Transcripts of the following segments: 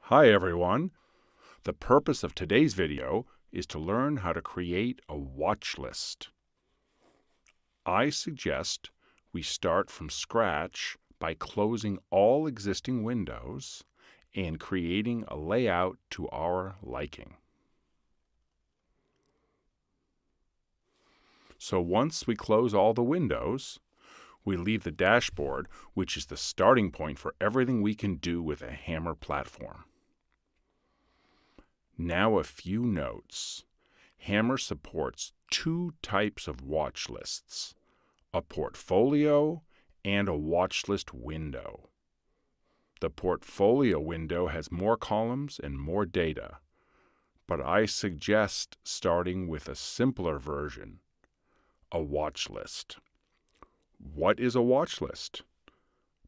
Hi everyone! The purpose of today's video is to learn how to create a watch list. I suggest we start from scratch by closing all existing windows and creating a layout to our liking. So once we close all the windows, we leave the dashboard, which is the starting point for everything we can do with a Hammer platform. Now a few notes. Hammer supports two types of watch lists, a portfolio and a watch list window. The portfolio window has more columns and more data, but I suggest starting with a simpler version, a watch list. What is a watch list?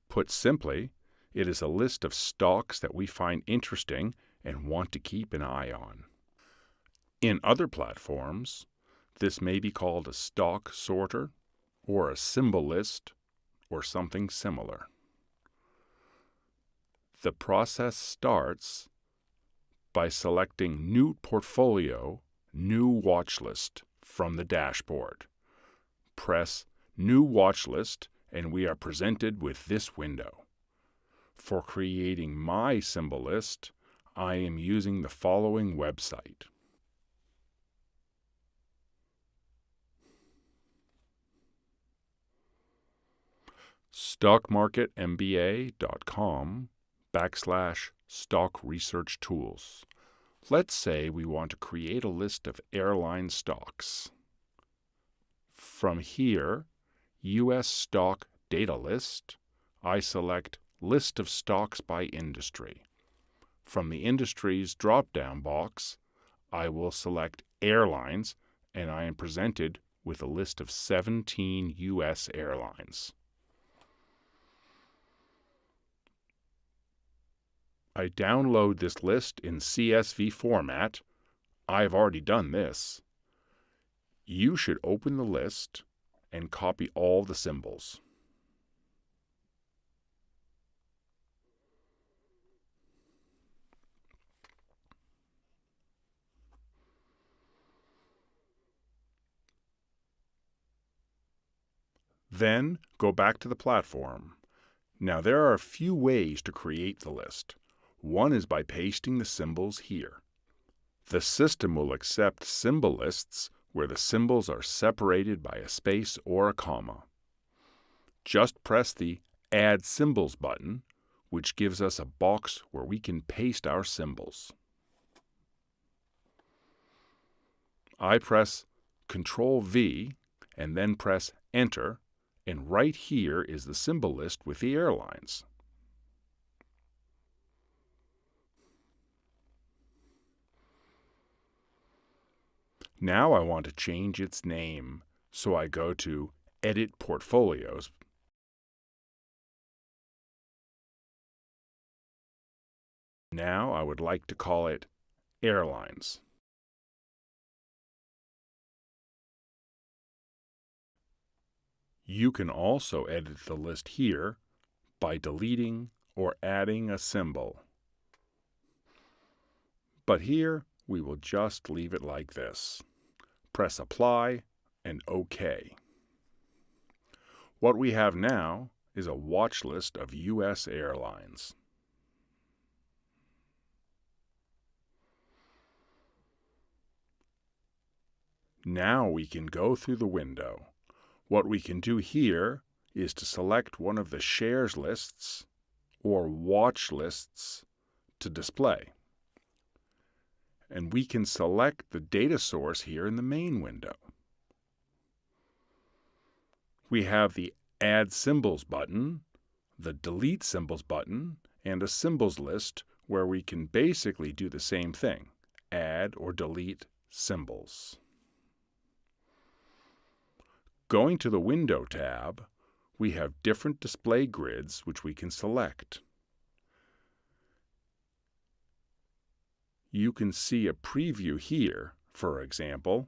Put simply, it is a list of stocks that we find interesting and want to keep an eye on. In other platforms, this may be called a stock sorter or a symbol list or something similar. The process starts by selecting New Portfolio, New Watch List from the dashboard. Press New Watch List and we are presented with this window. For creating my symbol list, I am using the following website. stockmarketmba.com/stock research tools. Let's say we want to create a list of airline stocks. From here, U.S. Stock Data List, I select List of Stocks by Industry. From the Industries drop-down box, I will select Airlines, and I am presented with a list of 17 U.S. airlines. I download this list in CSV format. I've already done this. You should open the list and copy all the symbols. Then go back to the platform. Now there are a few ways to create the list. One is by pasting the symbols here. The system will accept symbol lists where the symbols are separated by a space or a comma. Just press the Add Symbols button, which gives us a box where we can paste our symbols. I press Ctrl+V and then press Enter, and right here is the symbol list with the airlines. Now I want to change its name, so I go to Edit Portfolios. Now I would like to call it Airlines. You can also edit the list here by deleting or adding a symbol. But here we will just leave it like this. Press Apply and OK. What we have now is a watch list of U.S. airlines. Now we can go through the window. What we can do here is to select one of the shares lists or watch lists to display. And we can select the data source here in the main window. We have the Add Symbols button, the Delete Symbols button, and a symbols list where we can basically do the same thing, add or delete symbols. Going to the Window tab, we have different display grids which we can select. You can see a preview here. For example,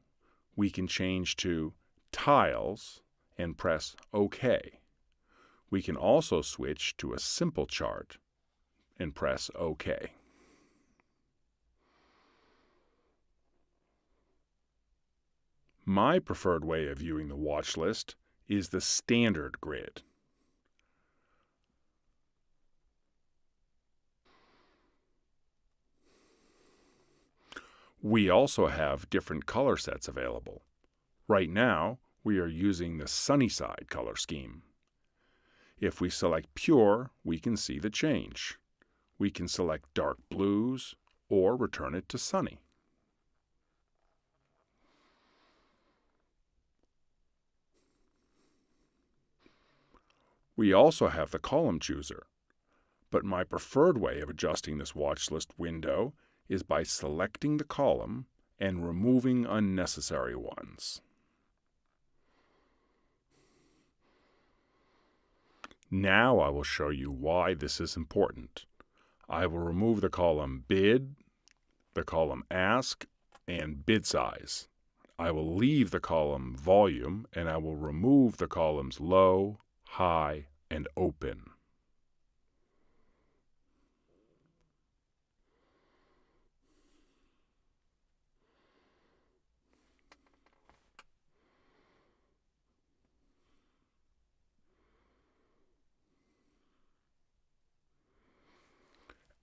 we can change to Tiles and press OK. We can also switch to a simple chart and press OK. My preferred way of viewing the watch list is the standard grid. We also have different color sets available. Right now, we are using the Sunnyside color scheme. If we select Pure, we can see the change. We can select dark blues or return it to sunny. We also have the column chooser, but my preferred way of adjusting this watch list window is by selecting the column and removing unnecessary ones. Now I will show you why this is important. I will remove the column Bid, the column Ask, and Bid Size. I will leave the column Volume, and I will remove the columns Low, High, and Open.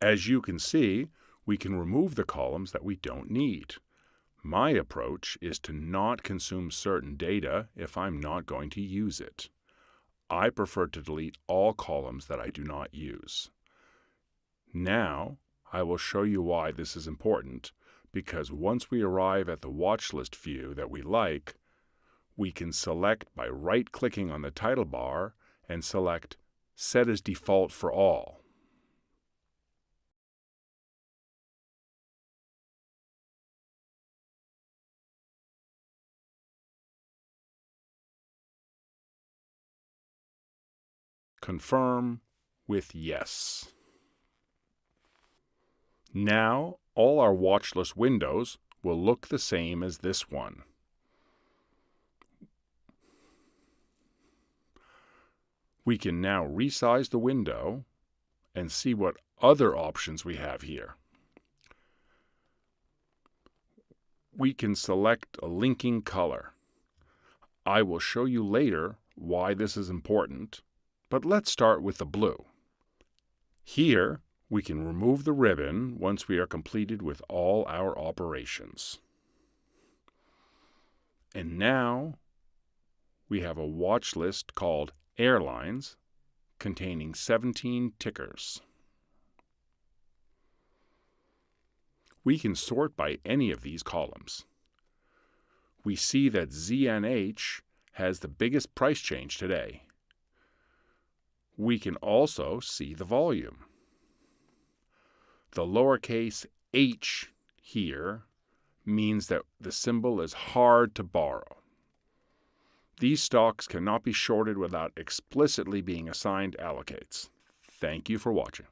As you can see, we can remove the columns that we don't need. My approach is to not consume certain data if I'm not going to use it. I prefer to delete all columns that I do not use. Now, I will show you why this is important, because once we arrive at the watch list view that we like, we can select by right-clicking on the title bar and select Set as Default for All. Confirm with Yes. Now, all our watch list windows will look the same as this one. We can now resize the window and see what other options we have here. We can select a linking color. I will show you later why this is important, but let's start with the blue. Here, we can remove the ribbon once we are completed with all our operations. And now, we have a watch list called Airlines, containing 17 tickers. We can sort by any of these columns. We see that ZNH has the biggest price change today. We can also see the volume. The lowercase h here means that the symbol is hard to borrow. These stocks cannot be shorted without explicitly being assigned allocates. Thank you for watching.